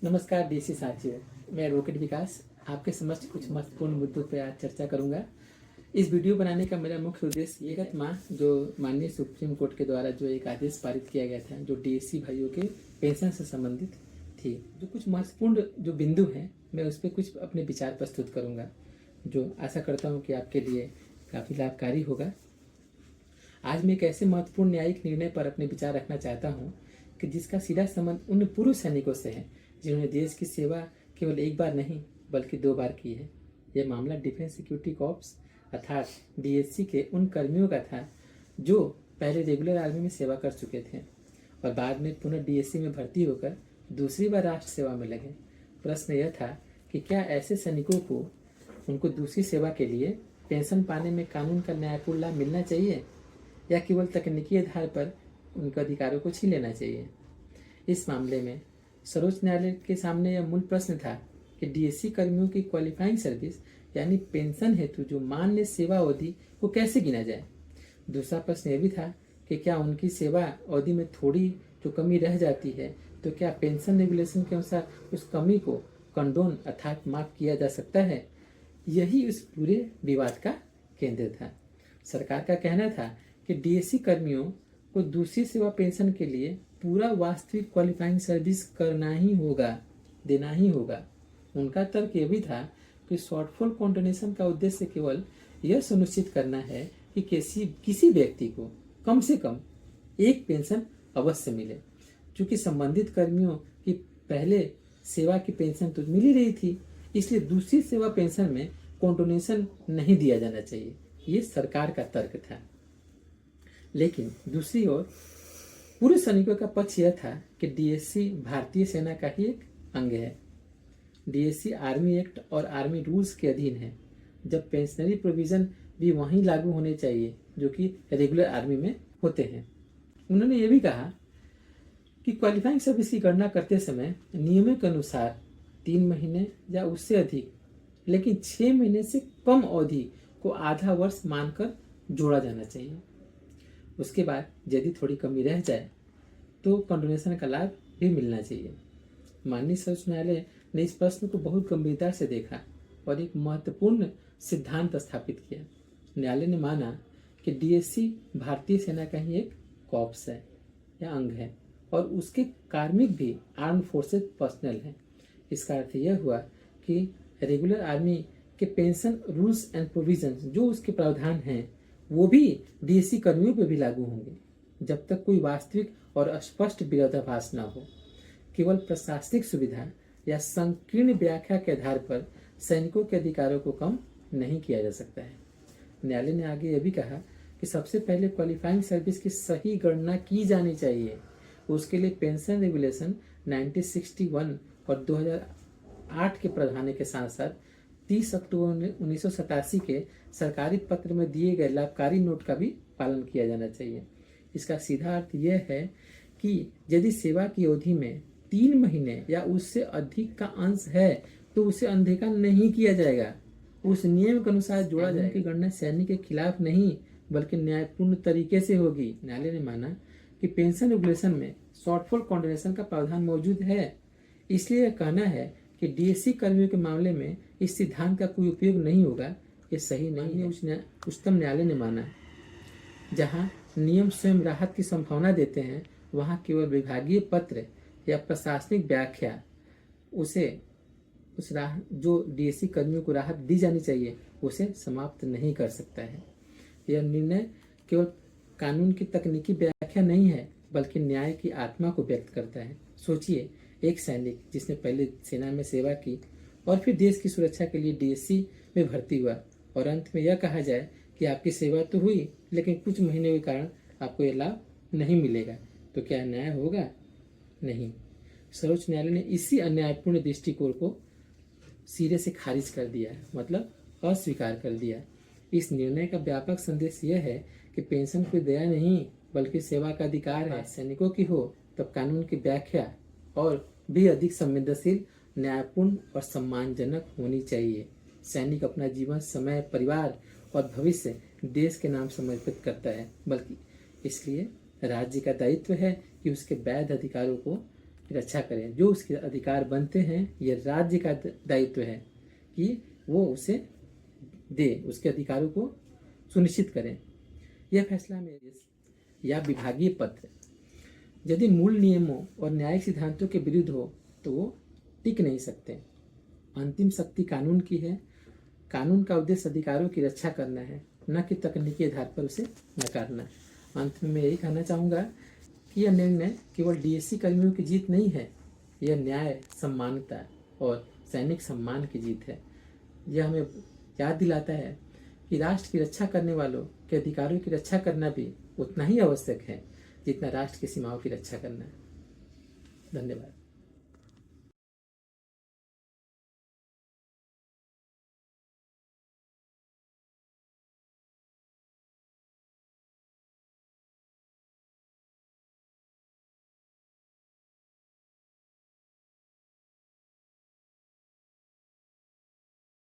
नमस्कार डीसी साथियों, मैं एडवोकेट विकास आपके समक्ष कुछ महत्वपूर्ण मुद्दों पर आज चर्चा करूंगा। इस वीडियो बनाने का मेरा मुख्य उद्देश्य ये विगत माह जो माननीय सुप्रीम कोर्ट के द्वारा जो एक आदेश पारित किया गया था, जो डीएससी भाइयों के पेंशन से संबंधित थी, जो कुछ महत्वपूर्ण जो बिंदु हैं, मैं उस पर कुछ अपने विचार प्रस्तुत करूँगा, जो आशा करता हूँ कि आपके लिए काफ़ी लाभकारी होगा। आज मैं एक ऐसे महत्वपूर्ण न्यायिक निर्णय पर अपने विचार रखना चाहता हूँ कि जिसका सीधा संबंध उन पूर्व सैनिकों से है जिन्होंने देश की सेवा केवल एक बार नहीं बल्कि 2 बार की है। यह मामला डिफेंस सिक्योरिटी कॉर्प्स अर्थात डीएससी के उन कर्मियों का था जो पहले रेगुलर आर्मी में सेवा कर चुके थे और बाद में पुनः डीएससी में भर्ती होकर दूसरी बार राष्ट्र सेवा में लगे। प्रश्न यह था कि क्या ऐसे सैनिकों को उनको दूसरी सेवा के लिए पेंशन पाने में कानून का न्यायपूर्ण लाभ मिलना चाहिए या केवल तकनीकी आधार पर उनके अधिकारों को छीन लेना चाहिए। इस मामले में सर्वोच्च न्यायालय के सामने यह मूल प्रश्न था कि डीएससी कर्मियों की क्वालिफाइंग सर्विस यानी पेंशन हेतु जो मान्य सेवा अवधि को कैसे गिना जाए। दूसरा प्रश्न यह भी था कि क्या उनकी सेवा अवधि में थोड़ी जो कमी रह जाती है तो क्या पेंशन रेगुलेशन के अनुसार उस कमी को कंडोन अर्थात माफ किया जा सकता है। यही उस पूरे विवाद का केंद्र था। सरकार का कहना था कि डीएससी कर्मियों को दूसरी सेवा पेंशन के लिए पूरा वास्तविक क्वालिफाइंग सर्विस करना ही होगा, देना ही होगा। उनका तर्क यह भी था कि शॉर्टफॉल कॉन्टिन्यूएशन का उद्देश्य केवल यह सुनिश्चित करना है कि किसी व्यक्ति को कम से कम एक पेंशन अवश्य मिले। चूंकि संबंधित कर्मियों की पहले सेवा की पेंशन तो मिल ही रही थी, इसलिए दूसरी सेवा पेंशन में कॉन्टिन्यूएशन नहीं दिया जाना चाहिए। ये सरकार का तर्क था। लेकिन दूसरी ओर पूर्व सैनिकों का पक्ष यह था कि डीएससी भारतीय सेना का ही एक अंग है। डीएससी आर्मी एक्ट और आर्मी रूल्स के अधीन है, जब पेंशनरी प्रोविजन भी वहीं लागू होने चाहिए जो कि रेगुलर आर्मी में होते हैं। उन्होंने ये भी कहा कि क्वालिफाइंग सर्विस की गणना करते समय नियमों के अनुसार 3 महीने या उससे अधिक लेकिन 6 महीने से कम अवधि को आधा वर्ष मानकर जोड़ा जाना चाहिए। उसके बाद यदि थोड़ी कमी रह जाए तो कंडोनेशन का लाभ भी मिलना चाहिए। माननीय सर्वोच्च न्यायालय ने इस प्रश्न को बहुत गंभीरता से देखा और एक महत्वपूर्ण सिद्धांत स्थापित किया। न्यायालय ने माना कि डीएससी भारतीय सेना का ही एक कॉर्प्स है या अंग है और उसके कार्मिक भी आर्म फोर्सेस पर्सनल हैं। इसका अर्थ यह हुआ कि रेगुलर आर्मी के पेंशन रूल्स एंड प्रोविजंस जो उसके प्रावधान हैं वो भी डीएससी कर्मियों पर भी लागू होंगे जब तक कोई वास्तविक और स्पष्ट विरोधाभास न हो। केवल प्रशासनिक सुविधा या संकीर्ण व्याख्या के आधार पर सैनिकों के अधिकारों को कम नहीं किया जा सकता है। न्यायालय ने आगे यह भी कहा कि सबसे पहले क्वालिफाइंग सर्विस की सही गणना की जानी चाहिए। उसके लिए पेंशन रेगुलेशन 1961 और 2008 के प्रावधानों के साथ साथ 30 अक्टूबर 1987 के सरकारी पत्र में दिए गए लाभकारी नोट का भी पालन किया जाना चाहिए। इसका सीधा अर्थ यह है कि यदि सेवा की अवधि में 3 महीने या उससे अधिक का अंश है तो उसे अनदेखा नहीं किया जाएगा, उस नियम के अनुसार जोड़ा जाएगा। की गणना सैनिक के खिलाफ नहीं बल्कि न्यायपूर्ण तरीके से होगी। न्यायालय ने माना कि पेंशन रेगुलेशन में शॉर्टफॉल कॉन्टिन्यूएशन का प्रावधान मौजूद है, इसलिए यह कहना है कि डीएससी कर्मियों के मामले में इस सिद्धांत का कोई उपयोग नहीं होगा, ये सही नहीं है। उच्चतम न्यायालय ने माना जहां नियम स्वयं राहत की संभावना देते हैं वहां केवल विभागीय पत्र या प्रशासनिक व्याख्या उसे उस जो डीएससी कर्मियों को राहत दी जानी चाहिए उसे समाप्त नहीं कर सकता है। यह निर्णय केवल कानून की तकनीकी व्याख्या नहीं है बल्कि न्याय की आत्मा को व्यक्त करता है। सोचिए, एक सैनिक जिसने पहले सेना में सेवा की और फिर देश की सुरक्षा के लिए डीएससी में भर्ती हुआ और अंत में यह कहा जाए कि आपकी सेवा तो हुई लेकिन कुछ महीने के कारण आपको यह लाभ नहीं मिलेगा, तो क्या न्याय होगा? नहीं। सर्वोच्च न्यायालय ने इसी अन्यायपूर्ण दृष्टिकोण को सिरे से खारिज कर दिया, मतलब अस्वीकार कर दिया। इस निर्णय का व्यापक संदेश यह है कि पेंशन कोई दया नहीं बल्कि सेवा का अधिकार है। सैनिकों की हो तब कानून की व्याख्या और भी अधिक संवेदनशील, न्यायपूर्ण और सम्मानजनक होनी चाहिए। सैनिक अपना जीवन, समय, परिवार और भविष्य देश के नाम समर्पित करता है, बल्कि इसलिए राज्य का दायित्व है कि उसके वैध अधिकारों को की रक्षा करें। जो उसके अधिकार बनते हैं, यह राज्य का दायित्व है कि वो उसे दे, उसके अधिकारों को सुनिश्चित करें। यह फैसला में या विभागीय पत्र यदि मूल नियमों और न्यायिक सिद्धांतों के विरुद्ध हो तो वो टिक नहीं सकते। अंतिम शक्ति कानून की है। कानून का उद्देश्य अधिकारों की रक्षा करना है, न कि तकनीकी आधार पर उसे नकारना। अंत में मैं यही कहना चाहूँगा कि यह निर्णय केवल डीएससी कर्मियों की जीत नहीं है, यह न्याय, सम्मानता और सैनिक सम्मान की जीत है। यह हमें याद दिलाता है कि राष्ट्र की रक्षा करने वालों के अधिकारों की रक्षा करना भी उतना ही आवश्यक है जितना राष्ट्र की सीमाओं की रक्षा करना है। धन्यवाद।